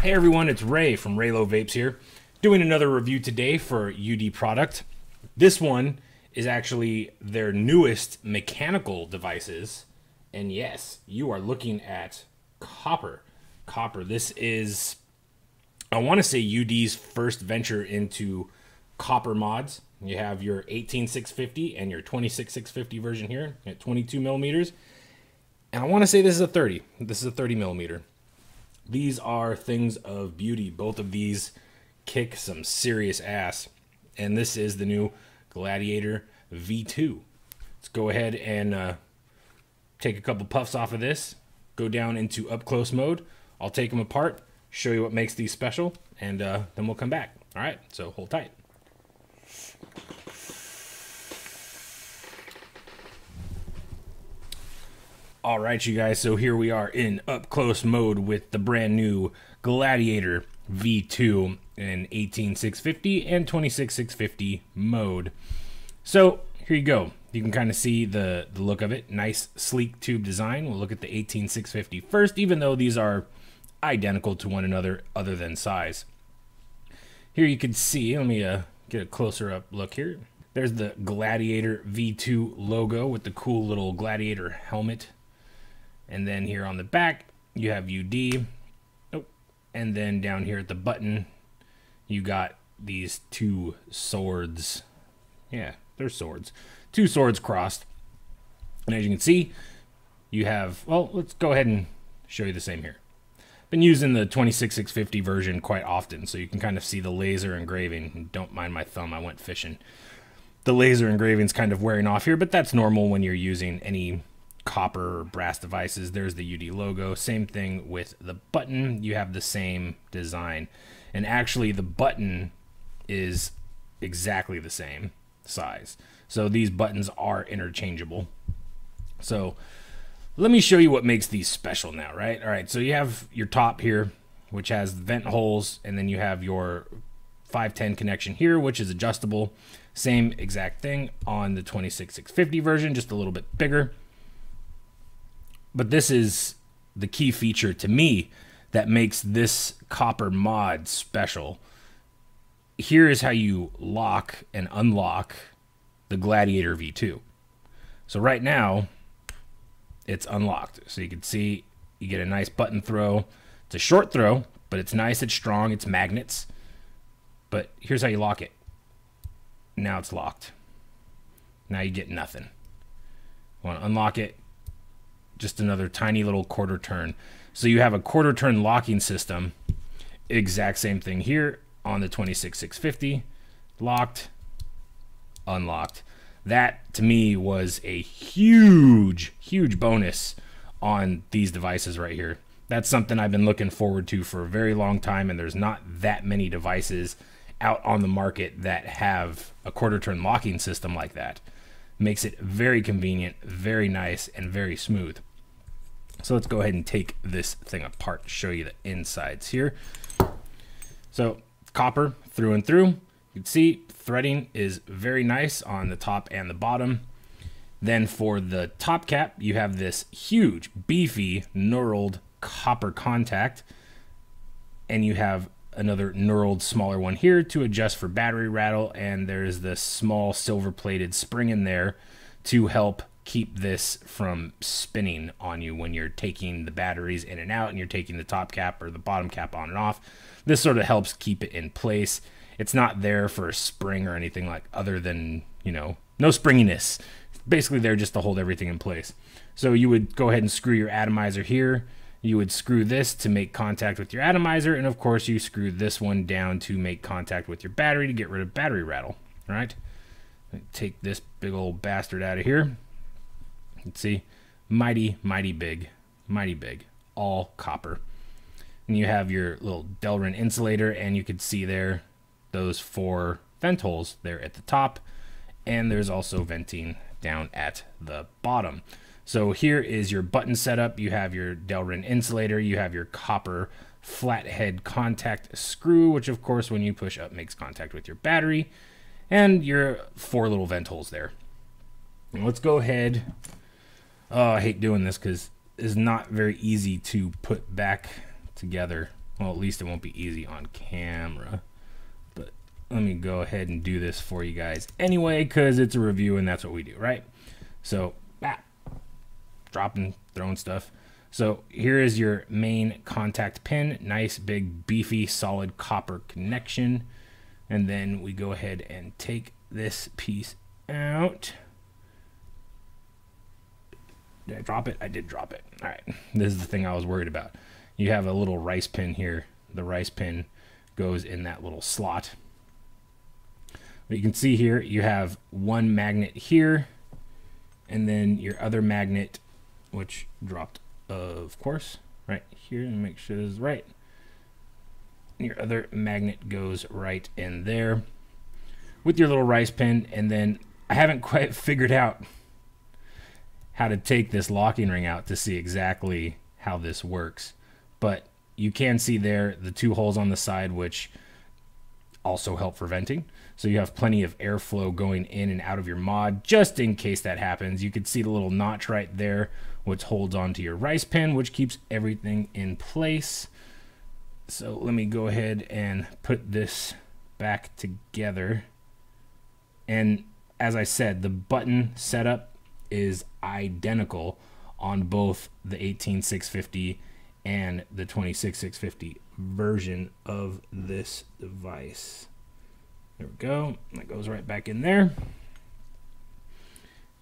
Hey everyone, it's Ray from Raylo Vapes here, doing another review today for Youde product. This one is actually their newest mechanical devices, and yes, you are looking at copper. This is, I want to say, Youde's first venture into copper mods. You have your 18650 and your 26650 version here at 22 millimeters, and I want to say this is a 30. This is a 30 millimeter. These are things of beauty. Both of these kick some serious ass. And this is the new Gladiator V2. Let's go ahead and take a couple puffs off of this. Go down into up close mode. I'll take them apart, show you what makes these special, and then we'll come back. All right, so hold tight. All right, you guys, so here we are in up close mode with the brand new Gladiator V2 in 18650 and 26650 mode. So here you go. You can kind of see the look of it. Nice sleek tube design. We'll look at the 18650 first, even though these are identical to one another other than size. Here you can see, let me get a closer up look here. There's the Gladiator V2 logo with the cool little Gladiator helmet. And then here on the back, you have Youde. Oh, and then down here at the button, you got these two swords. Yeah, they're swords. Two swords crossed. And as you can see, you have, well, let's go ahead and show you the same here. Been using the 26650 version quite often, so you can kind of see the laser engraving. Don't mind my thumb, I went fishing. The laser engraving's kind of wearing off here, but that's normal when you're using any copper or brass devices. There's the Youde logo. Same thing with the button. You have the same design, and actually the button is exactly the same size, so these buttons are interchangeable. So let me show you what makes these special now, right? All right, so you have your top here, which has vent holes, and then you have your 510 connection here, which is adjustable. Same exact thing on the 26650 version, just a little bit bigger. But this is the key feature to me that makes this copper mod special. Here is how you lock and unlock the Gladiator V2. So right now, it's unlocked. So you can see you get a nice button throw. It's a short throw, but it's nice, it's strong, it's magnets. But here's how you lock it. Now it's locked. Now you get nothing. Want to unlock it? Just another tiny little quarter turn. So you have a quarter turn locking system. Exact same thing here on the 26650. Locked, unlocked. That to me was a huge bonus on these devices right here. That's something I've been looking forward to for a very long time, and there's not that many devices out on the market that have a quarter turn locking system like that. Makes it very convenient, very nice, and very smooth. So let's go ahead and take this thing apart, show you the insides here. So copper through and through. You can see threading is very nice on the top and the bottom. Then for the top cap, you have this huge, beefy, knurled copper contact. And you have another knurled smaller one here to adjust for battery rattle. And there's this small silver-plated spring in there to help keep this from spinning on you when you're taking the batteries in and out and you're taking the top cap or the bottom cap on and off. This sort of helps keep it in place. It's not there for a spring or anything like other than, you know, no springiness. It's basically there just to hold everything in place. So you would go ahead and screw your atomizer here. You would screw this to make contact with your atomizer, and of course you screw this one down to make contact with your battery to get rid of battery rattle. All right, take this big old bastard out of here. Let's see, mighty big, all copper. And you have your little Delrin insulator, and you can see there those 4 vent holes there at the top, and there's also venting down at the bottom. So here is your button setup. You have your Delrin insulator, you have your copper flathead contact screw, which of course when you push up makes contact with your battery, and your 4 little vent holes there. And let's go ahead. Oh, I hate doing this because it's not very easy to put back together. Well, at least it won't be easy on camera. But let me go ahead and do this for you guys anyway, because it's a review and that's what we do, right? So, dropping, throwing stuff. So here is your main contact pin. Nice, big, beefy, solid copper connection. And then we go ahead and take this piece out. Did I drop it? I did drop it. All right, this is the thing I was worried about. You have a little rice pin here. The rice pin goes in that little slot. But you can see here, you have one magnet here, and then your other magnet, which dropped, of course, right here, and make sure this is right. Your other magnet goes right in there with your little rice pin. And then I haven't quite figured out how to take this locking ring out to see exactly how this works, but you can see there the two holes on the side, which also help for venting. So you have plenty of airflow going in and out of your mod just in case that happens. You can see the little notch right there, which holds onto your rice pin, which keeps everything in place. So let me go ahead and put this back together. And as I said, the button setup is identical on both the 18650 and the 26650 version of this device. There we go. That goes right back in there.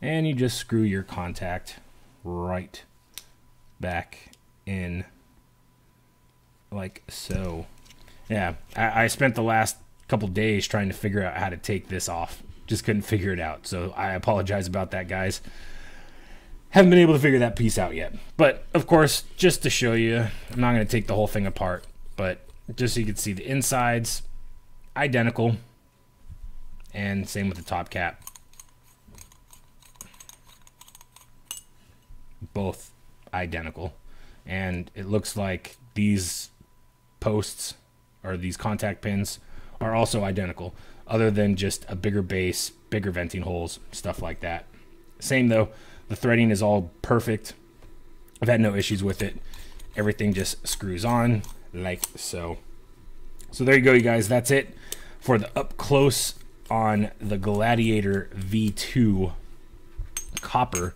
And you just screw your contact right back in like so. Yeah, I spent the last couple days trying to figure out how to take this off. Just couldn't figure it out. So I apologize about that, guys. Haven't been able to figure that piece out yet. But of course, just to show you, I'm not going to take the whole thing apart, but just so you can see the insides, identical. And same with the top cap. Both identical. And it looks like these posts or these contact pins are also identical, other than just a bigger base, bigger venting holes, stuff like that. Same though, the threading is all perfect. I've had no issues with it. Everything just screws on like so. So there you go, you guys. That's it for the up close on the Gladiator V2 copper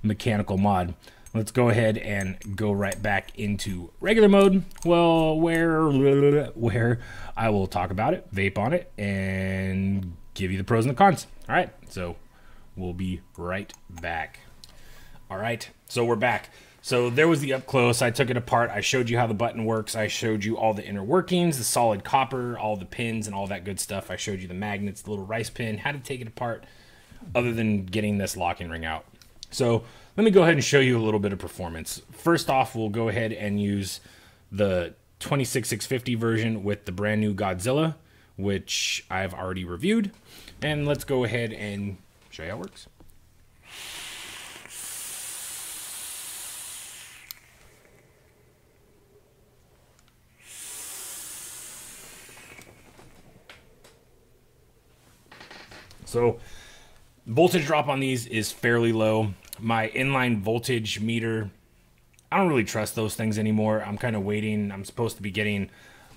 mechanical mod. Let's go ahead and go right back into regular mode. Well, where I will talk about it, vape on it, and give you the pros and the cons. All right, so we'll be right back. All right, so we're back. So there was the up close. I took it apart. I showed you how the button works. I showed you all the inner workings, the solid copper, all the pins and all that good stuff. I showed you the magnets, the little rice pin, how to take it apart other than getting this locking ring out. So let me go ahead and show you a little bit of performance. First off, we'll go ahead and use the 26650 version with the brand new Godzilla, which I've already reviewed. And let's go ahead and show you how it works. So voltage drop on these is fairly low. My inline voltage meter, I don't really trust those things anymore. I'm kind of waiting. I'm supposed to be getting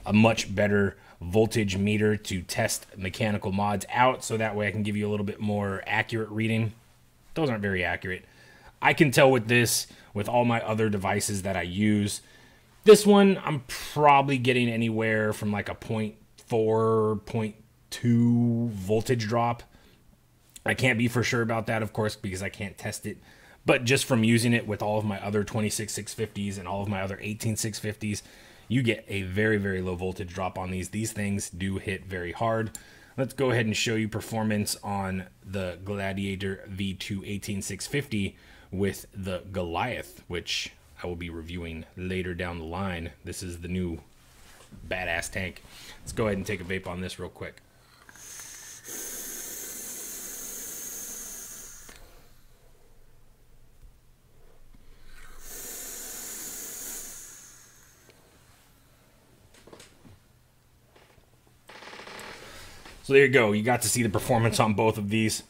a much better voltage meter to test mechanical mods out, so that way I can give you a little bit more accurate reading. Those aren't very accurate. I can tell with this, with all my other devices that I use. This one, I'm probably getting anywhere from like a 0.4, 0.2 voltage drop. I can't be for sure about that, of course, because I can't test it. But just from using it with all of my other 26650s and all of my other 18650s, you get a very, very low voltage drop on these. These things do hit very hard. Let's go ahead and show you performance on the Gladiator V2 18650 with the Goliath, which I will be reviewing later down the line. This is the new badass tank. Let's go ahead and take a vape on this real quick. So there you go. You got to see the performance on both of these.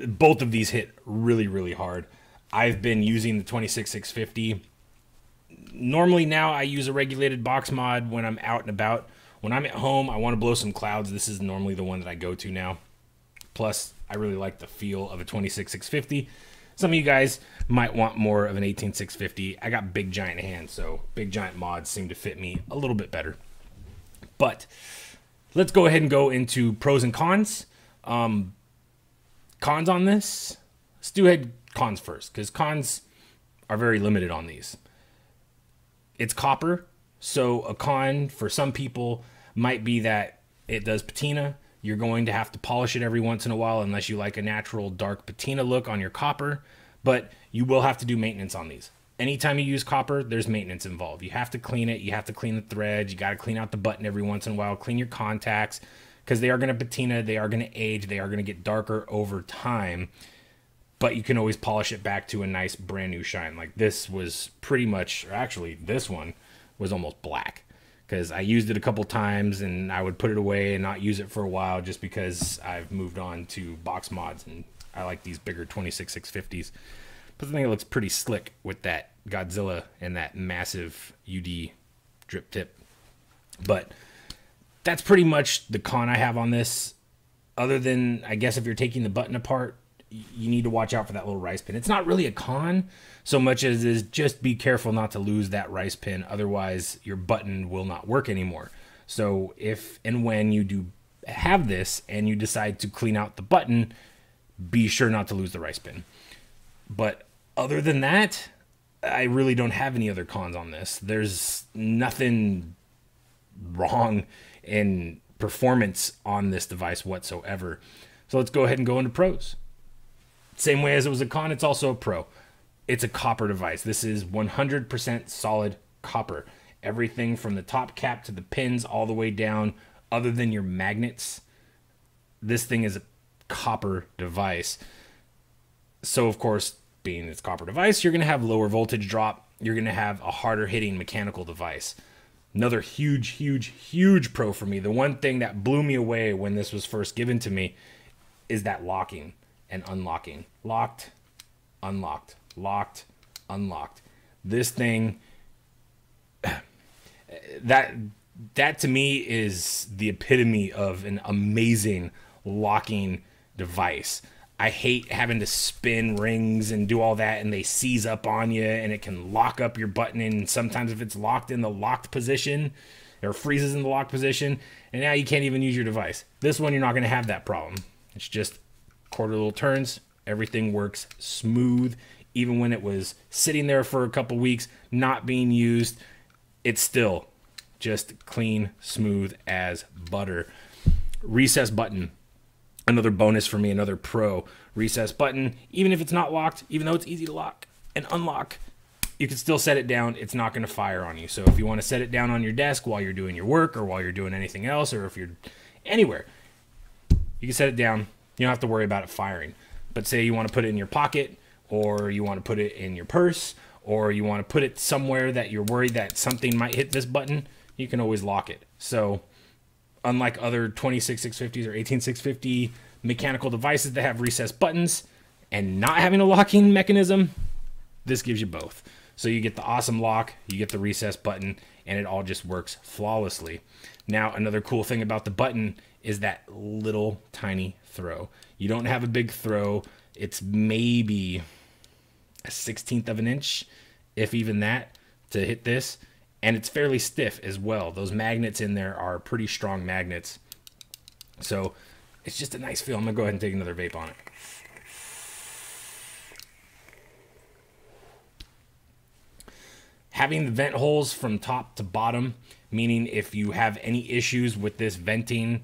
Both of these hit really, really hard. I've been using the 26650 Normally now I use a regulated box mod when I'm out and about. When I'm at home, I want to blow some clouds. This is normally the one that I go to now. Plus, I really like the feel of a 26650. Some of you guys might want more of an 18650. I got big giant hands, so big giant mods seem to fit me a little bit better. But let's go ahead and go into pros and cons. Cons on this. Let's do ahead cons first, because cons are very limited on these. It's copper, so a con for some people might be that it does patina. You're going to have to polish it every once in a while unless you like a natural dark patina look on your copper, but you will have to do maintenance on these. Anytime you use copper, there's maintenance involved. You have to clean it, you have to clean the threads, you got to clean out the button every once in a while, clean your contacts, because they are going to patina, they are going to age, they are going to get darker over time, but you can always polish it back to a nice brand new shine. Like this was pretty much, or actually this one was almost black, because I used it a couple times and I would put it away and not use it for a while just because I've moved on to box mods and I like these bigger 26650s. But I think it looks pretty slick with that Godzilla and that massive Youde drip tip. But that's pretty much the con I have on this. Other than, I guess, if you're taking the button apart, you need to watch out for that little rice pin. It's not really a con so much as is just be careful not to lose that rice pin. Otherwise, your button will not work anymore. So if and when you do have this and you decide to clean out the button, be sure not to lose the rice pin. But other than that, I really don't have any other cons on this. There's nothing wrong in performance on this device whatsoever. So let's go ahead and go into pros. Same way as it was a con, it's also a pro. It's a copper device. This is 100% solid copper. Everything from the top cap to the pins all the way down, other than your magnets, this thing is a copper device. So, of course, being its copper device, you're going to have lower voltage drop. You're going to have a harder hitting mechanical device. Another huge pro for me. The one thing that blew me away when this was first given to me is that locking and unlocking. Locked, unlocked, locked, unlocked. This thing, that to me is the epitome of an amazing locking device. I hate having to spin rings and do all that and they seize up on you and it can lock up your button, and sometimes if it's locked in the locked position or freezes in the locked position and now you can't even use your device. This one, you're not going to have that problem. It's just quarter little turns, everything works smooth. Even when it was sitting there for a couple weeks not being used, it's still just clean, smooth as butter. Recess button, another bonus for me, another pro. Recess button, even if it's not locked, even though it's easy to lock and unlock, you can still set it down. It's not going to fire on you. So if you want to set it down on your desk while you're doing your work or while you're doing anything else, or if you're anywhere, you can set it down. You don't have to worry about it firing. But say you want to put it in your pocket, or you want to put it in your purse, or you want to put it somewhere that you're worried that something might hit this button, you can always lock it. So unlike other 26650s or 18650 mechanical devices that have recessed buttons and not having a locking mechanism, this gives you both. So you get the awesome lock, you get the recess button, and it all just works flawlessly. Now, another cool thing about the button is that little tiny throw. You don't have a big throw. It's maybe a 1/16 of an inch, if even that, to hit this. And it's fairly stiff as well. Those magnets in there are pretty strong magnets. So it's just a nice feel. I'm going to go ahead and take another vape on it. Having the vent holes from top to bottom, meaning if you have any issues with this venting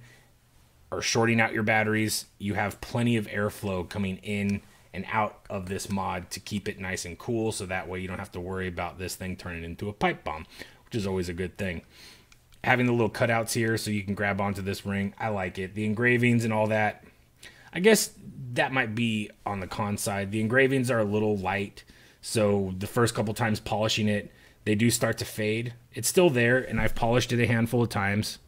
or shorting out your batteries, you have plenty of airflow coming in and out of this mod to keep it nice and cool, so that way you don't have to worry about this thing turning into a pipe bomb, which is always a good thing. Having the little cutouts here so you can grab onto this ring, I like it. The engravings and all that, I guess that might be on the con side. The engravings are a little light, so the first couple times polishing it, they do start to fade. It's still there, and I've polished it a handful of times,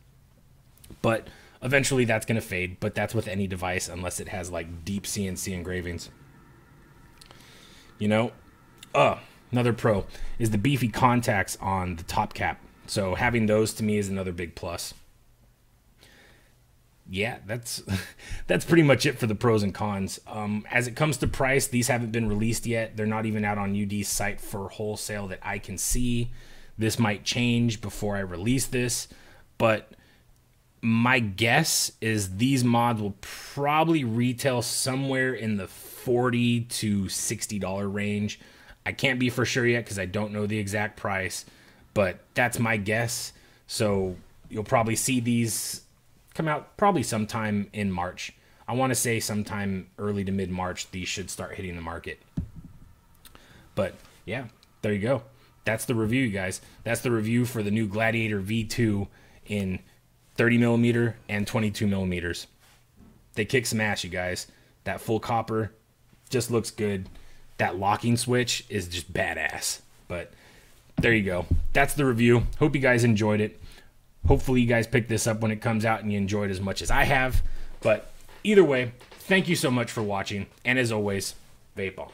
but eventually that's going to fade. But that's with any device unless it has like deep CNC engravings. You know, Another pro is the beefy contacts on the top cap. So having those to me is another big plus. Yeah, that's pretty much it for the pros and cons. As it comes to price, these haven't been released yet. They're not even out on Youde's site for wholesale that I can see. This might change before I release this, but my guess is these mods will probably retail somewhere in the $40 to $60 range. I can't be for sure yet because I don't know the exact price, but that's my guess. So you'll probably see these come out probably sometime in March. I want to say sometime early to mid-March these should start hitting the market. But yeah, there you go. That's the review, you guys. That's the review for the new Gladiator V2 in 30 millimeter and 22 millimeters. They kick some ass, you guys. That full copper just looks good. That locking switch is just badass. But there you go. That's the review. Hope you guys enjoyed it. Hopefully you guys pick this up when it comes out and you enjoy it as much as I have. But either way, thank you so much for watching. And as always, vape on.